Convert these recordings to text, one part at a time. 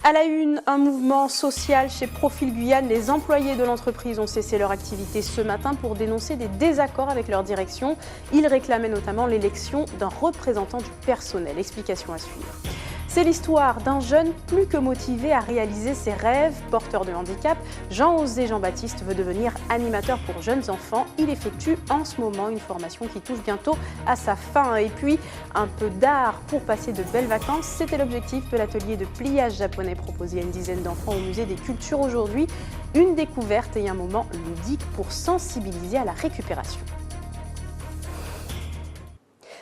À la une, un mouvement social chez Profil Guyane. Les employés de l'entreprise ont cessé leur activité ce matin pour dénoncer des désaccords avec leur direction. Ils réclamaient notamment l'élection d'un représentant du personnel. Explication à suivre. C'est l'histoire d'un jeune plus que motivé à réaliser ses rêves. Porteur de handicap, Jean-Osé Jean-Baptiste veut devenir animateur pour jeunes enfants. Il effectue en ce moment une formation qui touche bientôt à sa fin. Et puis, un peu d'art pour passer de belles vacances. C'était l'objectif de l'atelier de pliage japonais proposé à une dizaine d'enfants au Musée des Cultures aujourd'hui. Une découverte et un moment ludique pour sensibiliser à la récupération.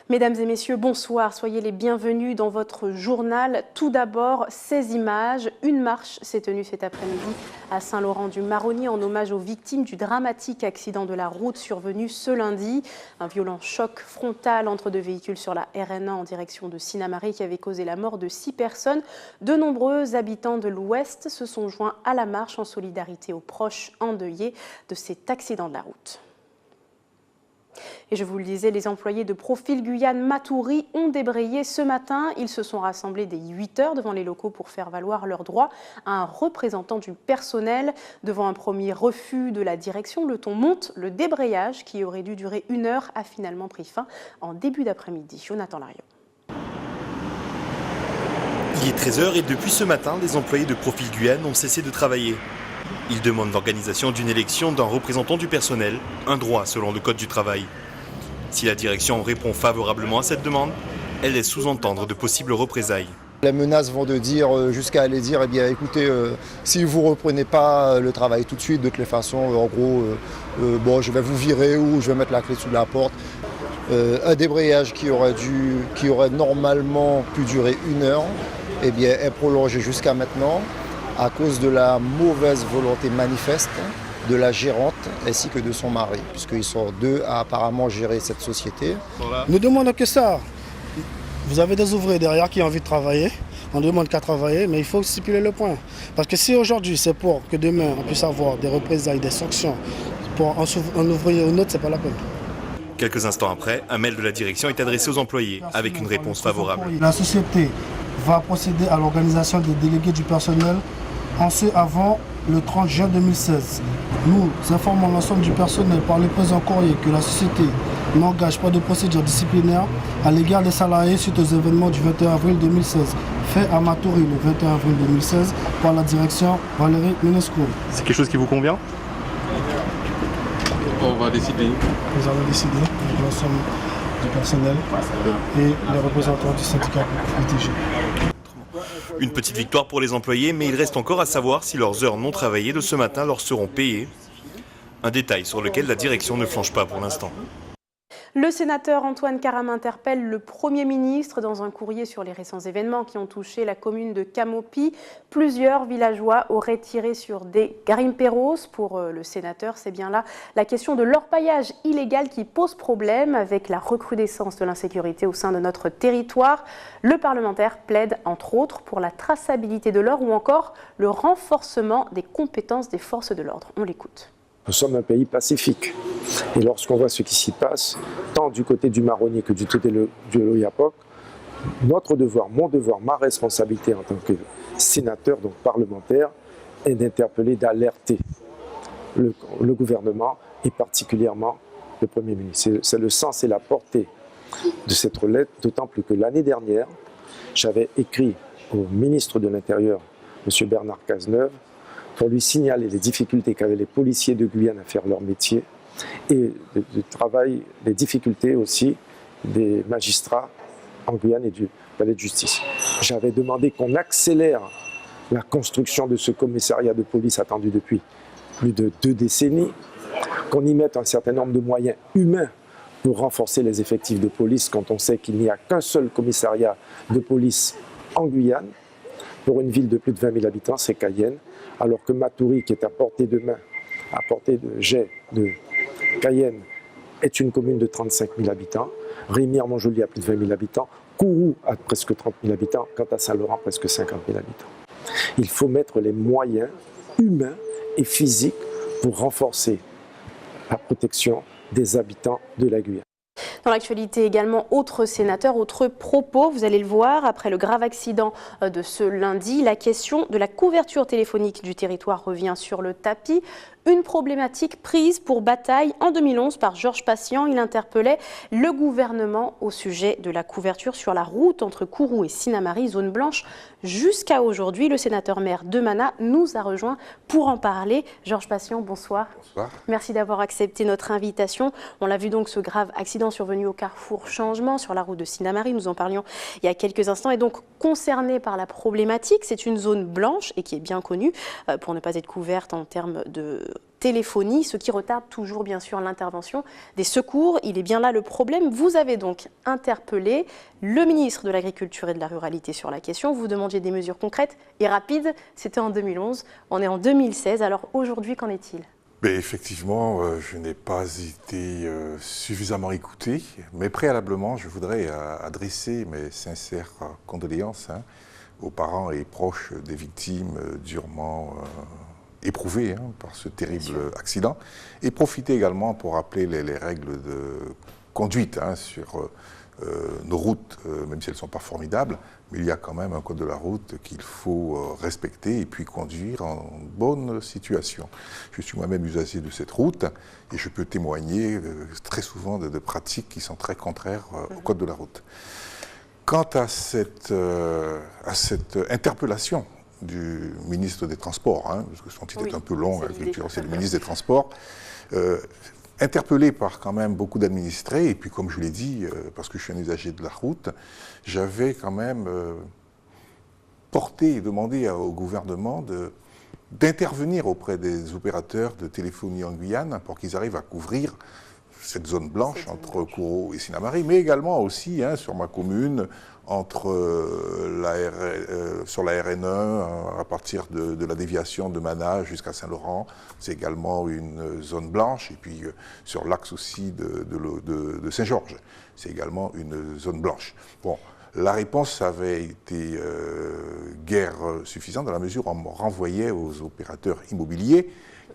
Mesdames et messieurs, bonsoir. Soyez les bienvenus dans votre journal. Tout d'abord, ces images. Une marche s'est tenue cet après-midi à Saint-Laurent-du-Maroni en hommage aux victimes du dramatique accident de la route survenu ce lundi. Un violent choc frontal entre deux véhicules sur la RN1 en direction de Sinnamary qui avait causé la mort de 6 personnes. De nombreux habitants de l'Ouest se sont joints à la marche en solidarité aux proches endeuillés de cet accident de la route. Et je vous le disais, les employés de Profil Guyane Matoury ont débrayé ce matin. Ils se sont rassemblés dès 8 h devant les locaux pour faire valoir leurs droits à un représentant du personnel. Devant un premier refus de la direction, le ton monte. Le débrayage, qui aurait dû durer 1 heure, a finalement pris fin en début d'après-midi. Jonathan Lariot. Il est 13 h et depuis ce matin, les employés de Profil Guyane ont cessé de travailler. Ils demandent l'organisation d'une élection d'un représentant du personnel, un droit selon le Code du travail. Si la direction répond favorablement à cette demande, elle laisse sous-entendre de possibles représailles. Les menaces vont jusqu'à aller dire, eh bien écoutez, si vous ne reprenez pas le travail tout de suite, de toutes les façons, en gros, je vais vous virer ou je vais mettre la clé sous la porte. Un débrayage qui aurait normalement pu durer 1 heure, eh bien, est prolongé jusqu'à maintenant, à cause de la mauvaise volonté manifeste de la gérante ainsi que de son mari, puisqu'ils sont deux à apparemment gérer cette société. Nous demandons que ça. Vous avez des ouvriers derrière qui ont envie de travailler, on ne demande qu'à travailler, mais il faut stipuler le point. Parce que si aujourd'hui c'est pour que demain on puisse avoir des représailles, des sanctions pour un ouvrier ou un autre, c'est pas la peine. Quelques instants après, un mail de la direction est adressé aux employés avec une réponse favorable. La société va procéder à l'organisation des délégués du personnel avant le 30 juin 2016. Nous informons l'ensemble du personnel par le présent courrier que la société n'engage pas de procédure disciplinaire à l'égard des salariés suite aux événements du 21 avril 2016, fait à Matoury le 21 avril 2016 par la direction Valérie Menesco. C'est quelque chose qui vous convient? On va décider. Nous allons décider avec l'ensemble du personnel et les représentants du syndicat PTG. Une petite victoire pour les employés, mais il reste encore à savoir si leurs heures non travaillées de ce matin leur seront payées. Un détail sur lequel la direction ne flanche pas pour l'instant. Le sénateur Antoine Karam interpelle le Premier ministre dans un courrier sur les récents événements qui ont touché la commune de Camopi. Plusieurs villageois auraient tiré sur des garimperos. Pour le sénateur, c'est bien là la question de l'orpaillage illégal qui pose problème avec la recrudescence de l'insécurité au sein de notre territoire. Le parlementaire plaide entre autres pour la traçabilité de l'or ou encore le renforcement des compétences des forces de l'ordre. On l'écoute. Nous sommes un pays pacifique. Et lorsqu'on voit ce qui s'y passe, tant du côté du Maroni que du côté de l'Oyapock, notre devoir, mon devoir, ma responsabilité en tant que sénateur, donc parlementaire, est d'interpeller, d'alerter le gouvernement et particulièrement le Premier ministre. C'est le sens et la portée de cette lettre, d'autant plus que l'année dernière, j'avais écrit au ministre de l'Intérieur, M. Bernard Cazeneuve, pour lui signaler les difficultés qu'avaient les policiers de Guyane à faire leur métier et le travail, les difficultés aussi des magistrats en Guyane et du palais de justice. J'avais demandé qu'on accélère la construction de ce commissariat de police attendu depuis plus de 2 décennies, qu'on y mette un certain nombre de moyens humains pour renforcer les effectifs de police quand on sait qu'il n'y a qu'un seul commissariat de police en Guyane. Pour une ville de plus de 20 000 habitants, c'est Cayenne, alors que Matoury, qui est à portée de main, à portée de jet de Cayenne, est une commune de 35 000 habitants, Rémière-Montjoly a plus de 20 000 habitants, Kourou a presque 30 000 habitants, quant à Saint-Laurent, presque 50 000 habitants. Il faut mettre les moyens humains et physiques pour renforcer la protection des habitants de la Guyane. Dans l'actualité également, autre sénateur, autre propos, vous allez le voir, après le grave accident de ce lundi, la question de la couverture téléphonique du territoire revient sur le tapis. Une problématique prise pour bataille en 2011 par Georges Patient. Il interpellait le gouvernement au sujet de la couverture sur la route entre Kourou et Sinnamary, zone blanche. Jusqu'à aujourd'hui, le sénateur maire de Mana nous a rejoint pour en parler. Georges Patient, bonsoir. Bonsoir. Merci d'avoir accepté notre invitation. On l'a vu donc, ce grave accident survenu au carrefour Changement sur la route de Sinnamary. Nous en parlions il y a quelques instants. Et donc, concerné par la problématique, c'est une zone blanche et qui est bien connue pour ne pas être couverte en termes de téléphonie, ce qui retarde toujours bien sûr l'intervention des secours. Il est bien là le problème. Vous avez donc interpellé le ministre de l'Agriculture et de la Ruralité sur la question. Vous demandiez des mesures concrètes et rapides. C'était en 2011. On est en 2016. Alors aujourd'hui, qu'en est-il ? Mais effectivement, je n'ai pas été suffisamment écouté, mais préalablement, je voudrais adresser mes sincères condoléances aux parents et proches des victimes durement éprouvés par ce terrible accident, et profiter également pour rappeler les règles de conduite sur nos routes, même si elles ne sont pas formidables, mais il y a quand même un code de la route qu'il faut respecter et puis conduire en bonne situation. Je suis moi-même usager de cette route et je peux témoigner très souvent de pratiques qui sont très contraires au code de la route. Quant à cette interpellation du ministre des Transports, parce que son titre est un peu long, c'est le ministre des Transports, interpellé par quand même beaucoup d'administrés, et puis comme je l'ai dit, parce que je suis un usager de la route, j'avais quand même porté et demandé au gouvernement d'intervenir auprès des opérateurs de téléphonie en Guyane pour qu'ils arrivent à couvrir cette zone blanche entre Kourou et Sinnamary, mais également aussi sur ma commune, sur la RN1, à partir de la déviation de Mana jusqu'à Saint-Laurent, c'est également une zone blanche, et puis sur l'axe aussi de Saint-Georges, c'est également une zone blanche. Bon, la réponse avait été guère suffisante dans la mesure où on me renvoyait aux opérateurs immobiliers,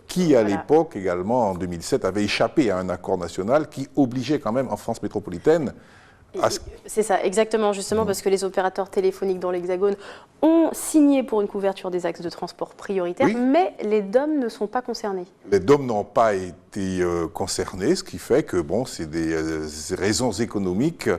qui à l'époque également, en 2007, avait échappé à un accord national qui obligeait quand même en France métropolitaine. C'est ça, exactement, justement, parce que les opérateurs téléphoniques dans l'Hexagone ont signé pour une couverture des axes de transport prioritaires, mais les DOM ne sont pas concernés. Les DOM n'ont pas été concernés, ce qui fait que c'est des raisons économiques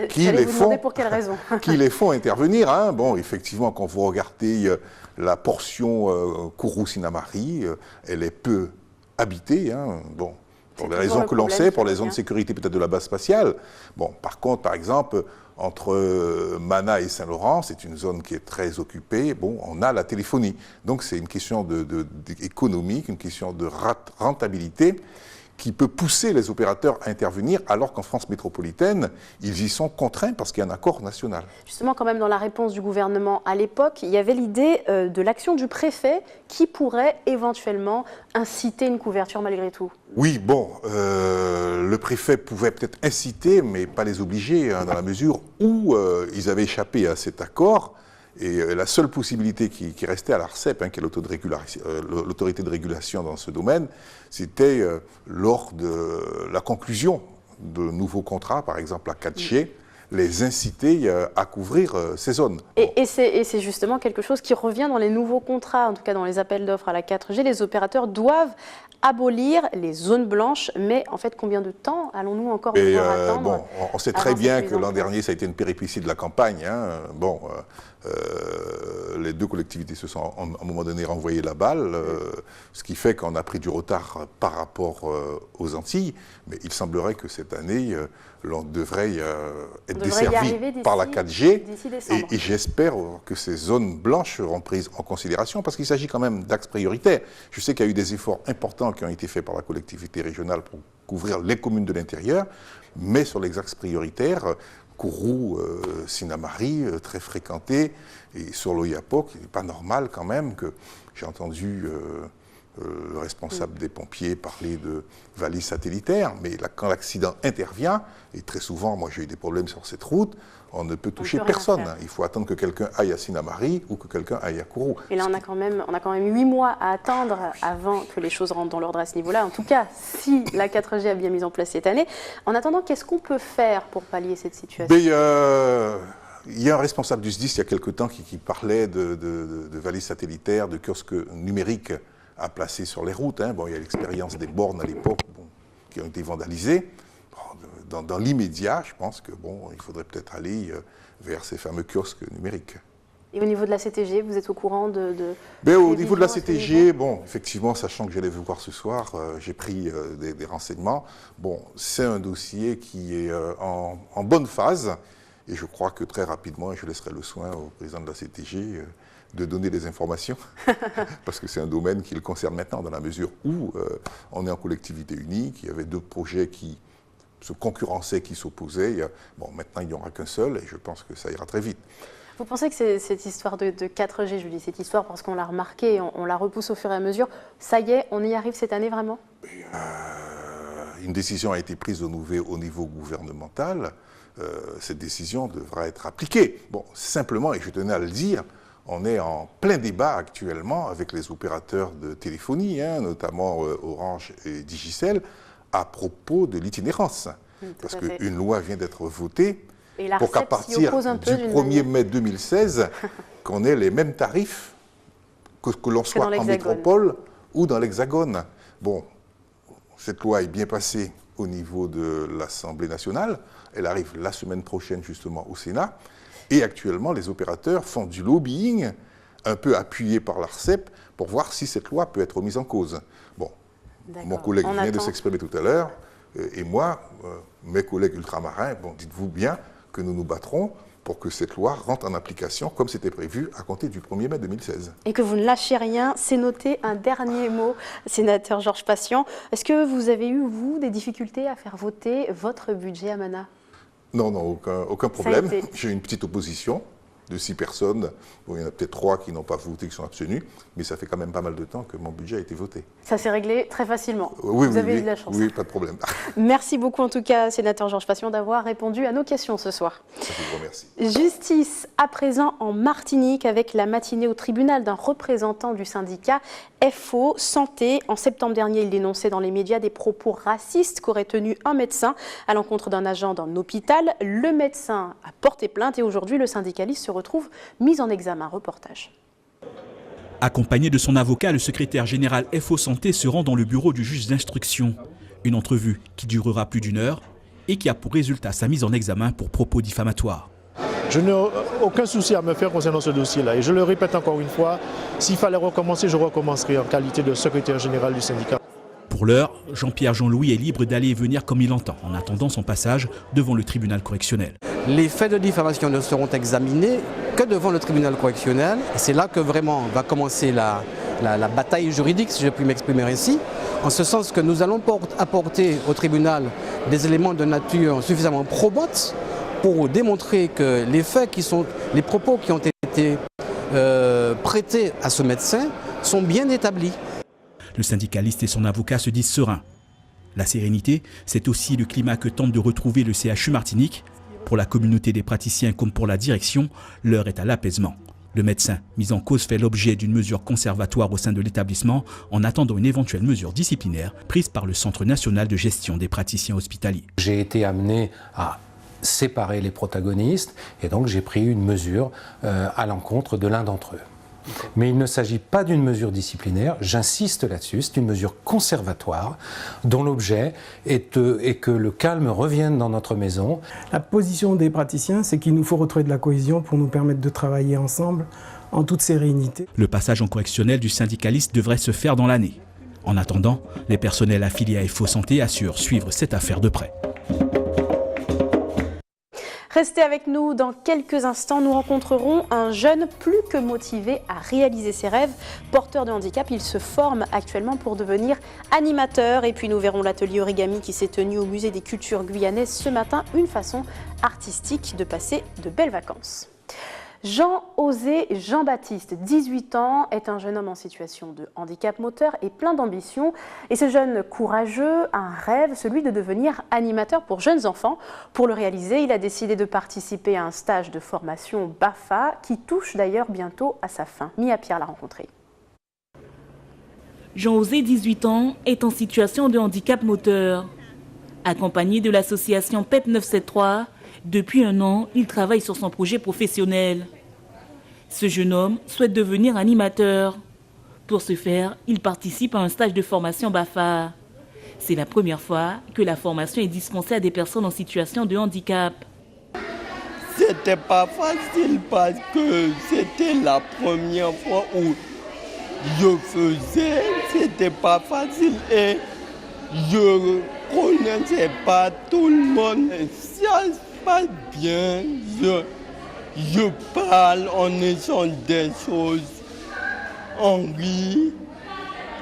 qui les font, pour quelles raisons qui les font intervenir. Bon, effectivement, quand vous regardez la portion Kourou-Sinnamary, elle est peu habitée. Bon. Pour les raisons que l'on sait, pour les zones de sécurité peut-être de la base spatiale. Bon, par contre, par exemple, entre Mana et Saint-Laurent, c'est une zone qui est très occupée. Bon, on a la téléphonie. Donc c'est une question économique, une question de rentabilité qui peut pousser les opérateurs à intervenir, alors qu'en France métropolitaine, ils y sont contraints parce qu'il y a un accord national. Justement, quand même, dans la réponse du gouvernement à l'époque, il y avait l'idée de l'action du préfet qui pourrait éventuellement inciter une couverture malgré tout. Oui, le préfet pouvait peut-être inciter, mais pas les obliger, dans la mesure où ils avaient échappé à cet accord. Et la seule possibilité qui restait à l'ARCEP, qui est l'autorité de régulation dans ce domaine, c'était lors de la conclusion de nouveaux contrats, par exemple la 4G, les inciter à couvrir ces zones. Et c'est justement quelque chose qui revient dans les nouveaux contrats, en tout cas dans les appels d'offres à la 4G. Les opérateurs doivent abolir les zones blanches, mais en fait, combien de temps allons-nous encore devoir attendre? On sait très bien que l'an dernier, ça a été une péripétie de la campagne. Les deux collectivités se sont à un moment donné renvoyé la balle, ce qui fait qu'on a pris du retard par rapport aux Antilles, mais il semblerait que cette année, l'on devrait être desservi par la 4G, et j'espère que ces zones blanches seront prises en considération, parce qu'il s'agit quand même d'axes prioritaires. Je sais qu'il y a eu des efforts importants qui ont été faits par la collectivité régionale pour couvrir les communes de l'intérieur, mais sur les axes prioritaires, Kourou, Sinnamary, très fréquenté, et sur l'Oyapock, il n'est pas normal quand même que j'ai entendu le responsable des pompiers parlait de valise satellitaire, mais là, quand l'accident intervient, et très souvent, moi j'ai eu des problèmes sur cette route, on ne peut toucher personne. Il faut attendre que quelqu'un aille à Sinamari ou que quelqu'un aille à Kourou. Et là, on a quand même 8 mois à attendre avant que les choses rentrent dans l'ordre à ce niveau-là. En tout cas, si la 4G a bien mis en place cette année. En attendant, qu'est-ce qu'on peut faire pour pallier cette situation? Il y a un responsable du SDIS il y a quelque temps qui parlait de valises satellitaires, de kiosques numériques à placer sur les routes. Bon, il y a l'expérience des bornes à l'époque qui ont été vandalisées. Dans l'immédiat, je pense que il faudrait peut-être aller vers ces fameux kiosques numériques. Et au niveau de la CTG, vous êtes au courant au niveau de la CTG, effectivement, sachant que j'allais vous voir ce soir, j'ai pris des renseignements. C'est un dossier qui est en bonne phase, et je crois que très rapidement, je laisserai le soin au président de la CTG de donner des informations, parce que c'est un domaine qui le concerne maintenant, dans la mesure où on est en collectivité unique, il y avait 2 projets qui se concurrençaient, qui s'opposaient. Maintenant, il n'y aura qu'un seul, et je pense que ça ira très vite. Vous pensez que cette histoire de 4G, je dis cette histoire parce qu'on l'a remarqué, on la repousse au fur et à mesure, ça y est, on y arrive cette année vraiment? Une décision a été prise au niveau gouvernemental, cette décision devra être appliquée. Simplement, et je tenais à le dire, on est en plein débat actuellement avec les opérateurs de téléphonie, notamment Orange et Digicel, à propos de l'itinérance. Parce qu'une loi vient d'être votée pour qu'à partir du 1er mai 2016, qu'on ait les mêmes tarifs que l'on soit en métropole ou dans l'Hexagone. Cette loi est bien passée au niveau de l'Assemblée nationale. Elle arrive la semaine prochaine justement au Sénat. Et actuellement, les opérateurs font du lobbying, un peu appuyé par l'ARCEP, pour voir si cette loi peut être remise en cause. Mon collègue vient de s'exprimer tout à l'heure, et moi, mes collègues ultramarins, dites-vous bien que nous nous battrons pour que cette loi rentre en application comme c'était prévu à compter du 1er mai 2016. Et que vous ne lâchez rien, c'est noté. Un dernier mot, sénateur Georges Patient. Est-ce que vous avez eu, vous, des difficultés à faire voter votre budget à Mana? Non, aucun problème. J'ai une petite opposition de 6 personnes. Il y en a peut-être 3 qui n'ont pas voté, qui sont abstenus, mais ça fait quand même pas mal de temps que mon budget a été voté. Ça s'est réglé très facilement. Vous avez eu de la chance. Oui, pas de problème. Merci beaucoup en tout cas, sénateur Georges Patient, d'avoir répondu à nos questions ce soir. Je vous remercie. Justice à présent en Martinique avec la matinée au tribunal d'un représentant du syndicat FO Santé. En septembre dernier, il dénonçait dans les médias des propos racistes qu'aurait tenus un médecin à l'encontre d'un agent d'un hôpital. Le médecin a porté plainte et aujourd'hui, le syndicaliste se retrouve mis en examen. Reportage. Accompagné de son avocat, le secrétaire général FO Santé se rend dans le bureau du juge d'instruction. Une entrevue qui durera plus d'1 heure et qui a pour résultat sa mise en examen pour propos diffamatoires. Je n'ai aucun souci à me faire concernant ce dossier-là. Et je le répète encore une fois, s'il fallait recommencer, je recommencerai en qualité de secrétaire général du syndicat. Pour l'heure, Jean-Pierre Jean-Louis est libre d'aller et venir comme il entend, en attendant son passage devant le tribunal correctionnel. Les faits de diffamation ne seront examinés que devant le tribunal correctionnel. C'est là que vraiment va commencer la bataille juridique, si je puis m'exprimer ainsi, en ce sens que nous allons apporter au tribunal des éléments de nature suffisamment probante pour démontrer que les faits les propos qui ont été prêtés à ce médecin sont bien établis. Le syndicaliste et son avocat se disent sereins. La sérénité, c'est aussi le climat que tente de retrouver le CHU Martinique. Pour la communauté des praticiens comme pour la direction, l'heure est à l'apaisement. Le médecin mis en cause fait l'objet d'une mesure conservatoire au sein de l'établissement en attendant une éventuelle mesure disciplinaire prise par le Centre national de gestion des praticiens hospitaliers. J'ai été amené à séparer les protagonistes et donc j'ai pris une mesure à l'encontre de l'un d'entre eux. Mais il ne s'agit pas d'une mesure disciplinaire, j'insiste là-dessus, c'est une mesure conservatoire dont l'objet est que le calme revienne dans notre maison. La position des praticiens, c'est qu'il nous faut retrouver de la cohésion pour nous permettre de travailler ensemble en toute sérénité. Le passage en correctionnel du syndicaliste devrait se faire dans l'année. En attendant, les personnels affiliés à FO Santé assurent suivre cette affaire de près. Restez avec nous, dans quelques instants, nous rencontrerons un jeune plus que motivé à réaliser ses rêves. Porteur de handicap, il se forme actuellement pour devenir animateur. Et puis nous verrons l'atelier origami qui s'est tenu au musée des cultures guyanaises ce matin, une façon artistique de passer de belles vacances. Jean-Osé Jean-Baptiste, 18 ans, est un jeune homme en situation de handicap moteur et plein d'ambition. Et ce jeune courageux a un rêve, celui de devenir animateur pour jeunes enfants. Pour le réaliser, il a décidé de participer à un stage de formation BAFA qui touche d'ailleurs bientôt à sa fin. Mia Pierre l'a rencontré. Jean-Osé, 18 ans, est en situation de handicap moteur. Accompagné de l'association PEP 973, depuis un an, il travaille sur son projet professionnel. Ce jeune homme souhaite devenir animateur. Pour ce faire, il participe à un stage de formation BAFA. C'est la première fois que la formation est dispensée à des personnes en situation de handicap. C'était pas facile parce que c'était la première fois où je faisais, c'était pas facile et je connaissais pas tout le monde. Ça se passe bien, je parle, on échange des choses, on rit,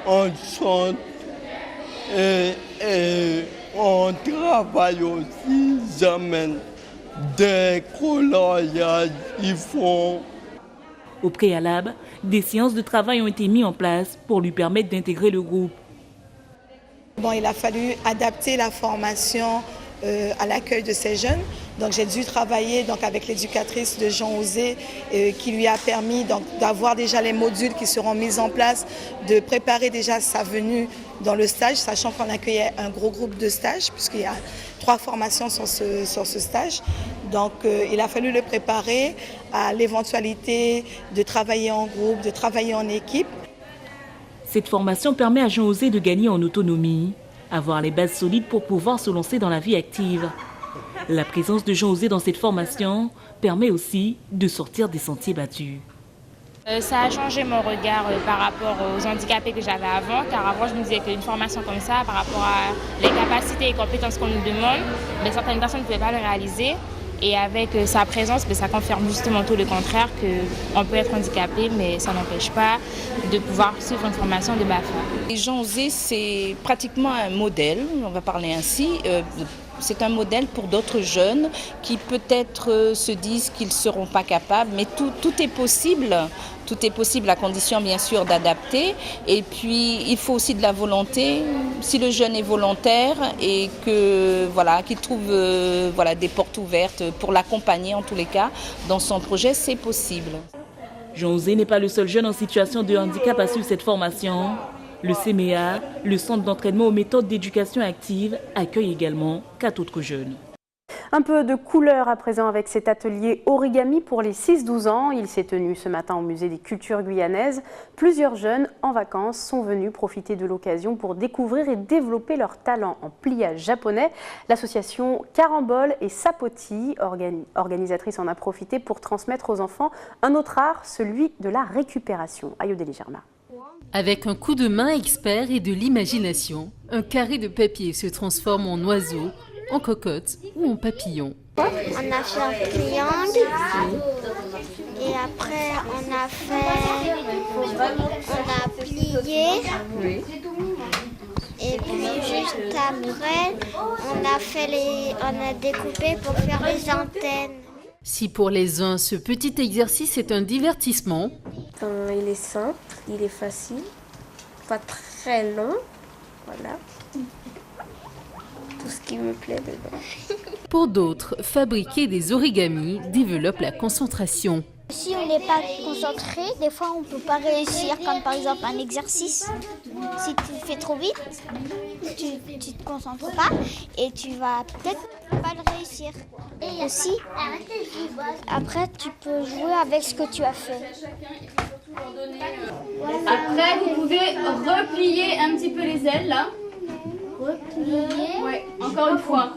on chante et on travaille aussi, j'amène des coloriages, ils font. Au préalable, des séances de travail ont été mises en place pour lui permettre d'intégrer le groupe. Bon, il a fallu adapter la formation à l'accueil de ces jeunes. Donc j'ai dû travailler avec l'éducatrice de Jean-Osé qui lui a permis d'avoir déjà les modules qui seront mis en place, de préparer déjà sa venue dans le stage, sachant qu'on accueillait un gros groupe de stages puisqu'il y a 3 formations sur ce stage. Donc il a fallu le préparer à l'éventualité de travailler en groupe, de travailler en équipe. Cette formation permet à Jean-Osé de gagner en autonomie, avoir les bases solides pour pouvoir se lancer dans la vie active. La présence de Jean-Osé dans cette formation permet aussi de sortir des sentiers battus. Ça a changé mon regard par rapport aux handicapés que j'avais avant, car avant je me disais qu'une formation comme ça, par rapport à les capacités et compétences qu'on nous demande, certaines personnes ne pouvaient pas le réaliser. Et avec sa présence, ça confirme justement tout le contraire, qu'on peut être handicapé, mais ça n'empêche pas de pouvoir suivre une formation de BAFA. Jean-Osé, c'est pratiquement un modèle, on va parler ainsi. C'est un modèle pour d'autres jeunes qui peut-être se disent qu'ils ne seront pas capables, mais tout est possible. Tout est possible à condition bien sûr d'adapter. Et puis il faut aussi de la volonté. Si le jeune est volontaire et qu'il trouve des portes ouvertes pour l'accompagner en tous les cas dans son projet, c'est possible. Jean-Osé n'est pas le seul jeune en situation de handicap à suivre cette formation. Le CMEA, le centre d'entraînement aux méthodes d'éducation active, accueille également 4 autres jeunes. Un peu de couleur à présent avec cet atelier origami pour les 6-12 ans. Il s'est tenu ce matin au musée des cultures guyanaises. Plusieurs jeunes en vacances sont venus profiter de l'occasion pour découvrir et développer leur talent en pliage japonais. L'association Carambole et Sapoti, organisatrice, en a profité pour transmettre aux enfants un autre art, celui de la récupération. Ayodele Germa. Avec un coup de main expert et de l'imagination, un carré de papier se transforme en oiseau, en cocotte ou en papillon. On a fait un triangle et après on a plié et puis juste après on a découpé pour faire les antennes. Si pour les uns ce petit exercice est un divertissement, il est simple, il est facile, pas très long, voilà. Tout ce qui me plaît dedans. Pour d'autres, fabriquer des origamis développe la concentration. Si on n'est pas concentré, des fois on ne peut pas réussir, comme par exemple un exercice. Si tu le fais trop vite, tu ne te concentres pas et tu vas peut-être pas le réussir. Et aussi, après tu peux jouer avec ce que tu as fait. Après, vous pouvez replier un petit peu les ailes là. Ouais, encore une fois.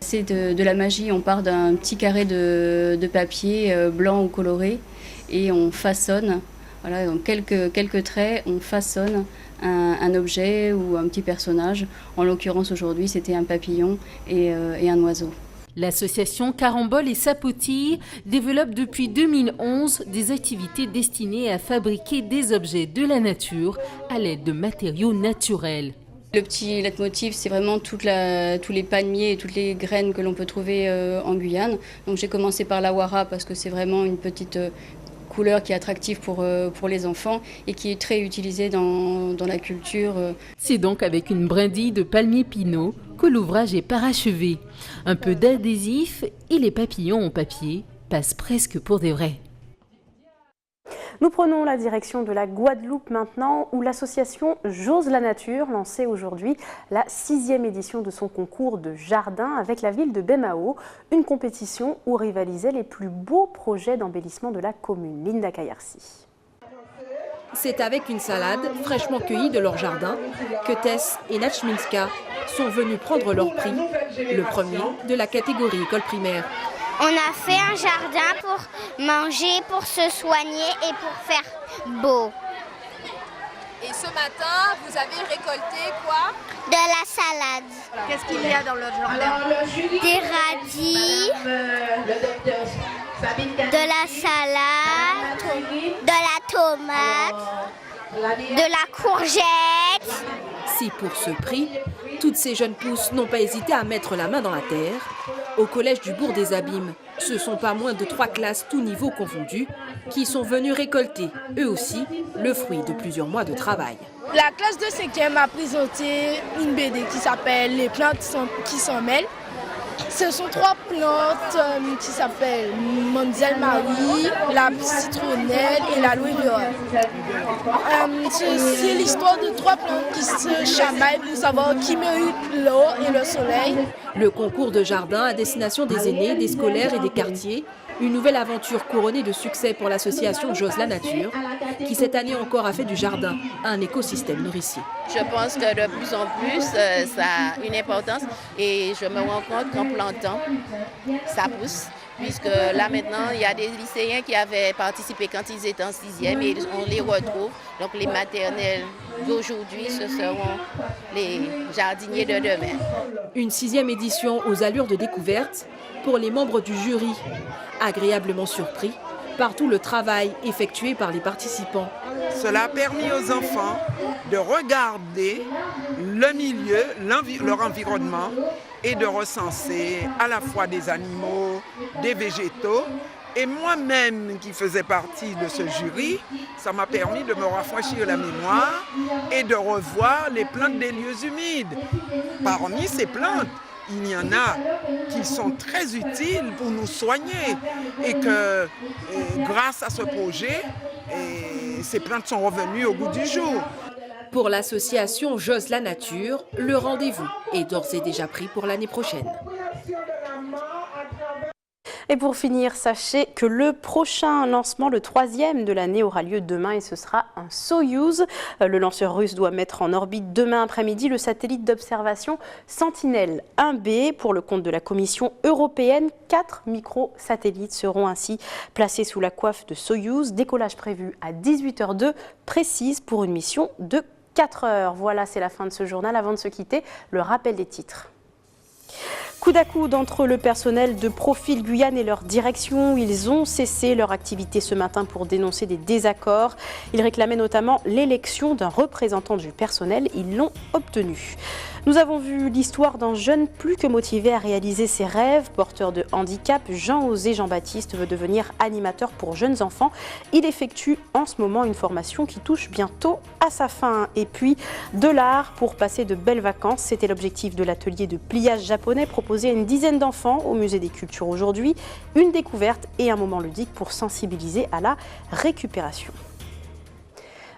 C'est de la magie, on part d'un petit carré de papier blanc ou coloré et on façonne, en quelques traits, on façonne un objet ou un petit personnage. En l'occurrence aujourd'hui c'était un papillon et un oiseau. L'association Carambole et Sapoti développe depuis 2011 des activités destinées à fabriquer des objets de la nature à l'aide de matériaux naturels. Le petit leitmotiv, c'est vraiment tous les palmiers et toutes les graines que l'on peut trouver en Guyane. Donc j'ai commencé par la wara parce que c'est vraiment une petite couleur qui est attractive pour les enfants et qui est très utilisée dans la culture. C'est donc avec une brindille de palmier pinot que l'ouvrage est parachevé. Un peu d'adhésif et les papillons en papier passent presque pour des vrais. Nous prenons la direction de la Guadeloupe maintenant, où l'association J'ose la nature lançait aujourd'hui la 6e édition de son concours de jardin avec la ville de Bemao, une compétition où rivalisaient les plus beaux projets d'embellissement de la commune. Linda Kayarsi. C'est avec une salade fraîchement cueillie de leur jardin que Tess et Nachminska sont venus prendre leur prix, le premier de la catégorie école primaire. On a fait un jardin pour manger, pour se soigner et pour faire beau. Et ce matin, vous avez récolté quoi? De la salade. Qu'est-ce qu'il y a dans le jardin? Des radis, de la salade, de la tomate, de la courgette. Si pour ce prix, toutes ces jeunes pousses n'ont pas hésité à mettre la main dans la terre, au collège du Bourg des Abîmes, ce sont pas moins de 3 classes tous niveaux confondus qui sont venues récolter, eux aussi, le fruit de plusieurs mois de travail. La classe de 5e a présenté une BD qui s'appelle « Les plantes qui s'en mêlent ». Ce sont 3 plantes qui s'appellent Mondial Marie, la citronnelle et l'aloe vera. C'est l'histoire de 3 plantes qui se chamaillent pour savoir qui mérite l'eau et le soleil. Le concours de jardin à destination des aînés, des scolaires et des quartiers, une nouvelle aventure couronnée de succès pour l'association J'ose la nature, qui cette année encore a fait du jardin un écosystème nourricier. Je pense que de plus en plus, ça a une importance et je me rends compte qu'en plantant, ça pousse. Puisque là maintenant, il y a des lycéens qui avaient participé quand ils étaient en 6e et on les retrouve. Donc les maternelles d'aujourd'hui, ce seront les jardiniers de demain. Une 6e édition aux allures de découverte pour les membres du jury, agréablement surpris par tout le travail effectué par les participants. Cela a permis aux enfants de regarder le milieu, leur environnement et de recenser à la fois des animaux, des végétaux. Et moi-même qui faisais partie de ce jury, ça m'a permis de me rafraîchir la mémoire et de revoir les plantes des lieux humides. Parmi ces plantes, il y en a qui sont très utiles pour nous soigner et que grâce à ce projet, ces plantes sont revenues au goût du jour. Pour l'association J'ose la nature, le rendez-vous est d'ores et déjà pris pour l'année prochaine. Et pour finir, sachez que le prochain lancement, le 3e de l'année, aura lieu demain et ce sera un Soyouz. Le lanceur russe doit mettre en orbite demain après-midi le satellite d'observation Sentinelle-1B. Pour le compte de la Commission européenne, 4 microsatellites seront ainsi placés sous la coiffe de Soyouz. Décollage prévu à 18h02 précise pour une mission de 4 heures. Voilà, c'est la fin de ce journal. Avant de se quitter, le rappel des titres. Coude à coude entre le personnel de Profil Guyane et leur direction. Ils ont cessé leur activité ce matin pour dénoncer des désaccords. Ils réclamaient notamment l'élection d'un représentant du personnel. Ils l'ont obtenu. Nous avons vu l'histoire d'un jeune plus que motivé à réaliser ses rêves. Porteur de handicap, Jean-Osé Jean-Baptiste veut devenir animateur pour jeunes enfants. Il effectue en ce moment une formation qui touche bientôt à sa fin. Et puis de l'art pour passer de belles vacances. C'était l'objectif de l'atelier de pliage japonais proposé à une dizaine d'enfants au Musée des Cultures aujourd'hui. Une découverte et un moment ludique pour sensibiliser à la récupération.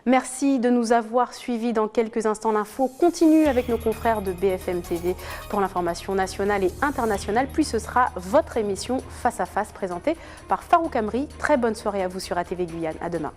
Merci de nous avoir suivis. Dans quelques instants, l'info continue avec nos confrères de BFM TV pour l'information nationale et internationale. Puis ce sera votre émission Face à Face présentée par Farouk Amri. Très bonne soirée à vous sur ATV Guyane. À demain.